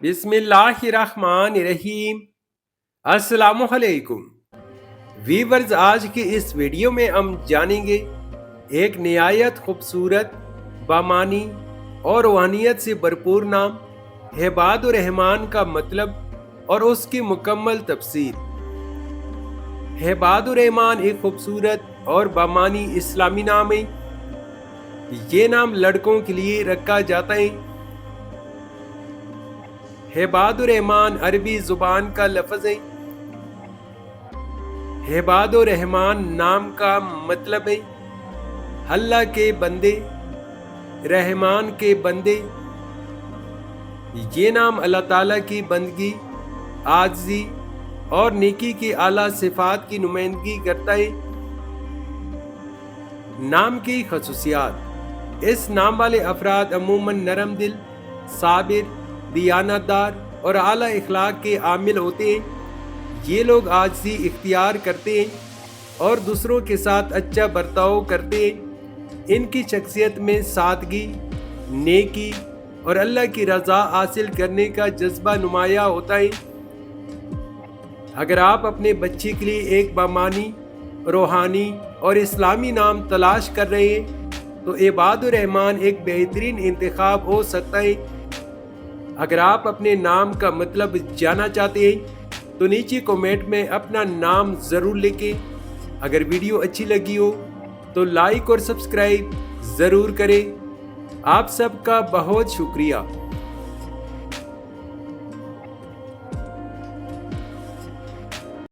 بسم اللہ الرحمن الرحیم۔ السلام علیکم ویورز، آج کی اس ویڈیو میں ہم جانیں گے ایک نہایت خوبصورت، بامانی اور روحانیت سے بھرپور نام عباد الرحمن کا مطلب اور اس کی مکمل تفسیر۔ عباد الرحمن ایک خوبصورت اور بامانی اسلامی نام ہے۔ یہ نام لڑکوں کے لیے رکھا جاتا ہے۔ عباد الرحمن عربی زبان کا لفظ ہے۔ عباد الرحمن نام کا مطلب ہے اللہ کے بندے، رحمان کے بندے۔ یہ نام اللہ تعالیٰ کی بندگی، عاجزی اور نیکی کی اعلیٰ صفات کی نمائندگی کرتا ہے۔ نام کی خصوصیات: اس نام والے افراد عموماً نرم دل، صابر، دیانتدار اور اعلیٰ اخلاق کے حامل ہوتے ہیں۔ یہ لوگ عاجزی اختیار کرتے ہیں اور دوسروں کے ساتھ اچھا برتاؤ کرتے ہیں۔ ان کی شخصیت میں سادگی، نیکی اور اللہ کی رضا حاصل کرنے کا جذبہ نمایاں ہوتا ہے۔ اگر آپ اپنے بچے کے لیے ایک بامانی، روحانی اور اسلامی نام تلاش کر رہے ہیں تو عباد الرحمن ایک بہترین انتخاب ہو سکتا ہے۔ اگر آپ اپنے نام کا مطلب جاننا چاہتے ہیں تو نیچے کمنٹ میں اپنا نام ضرور لکھیں۔ اگر ویڈیو اچھی لگی ہو تو لائک اور سبسکرائب ضرور کریں۔ آپ سب کا بہت شکریہ۔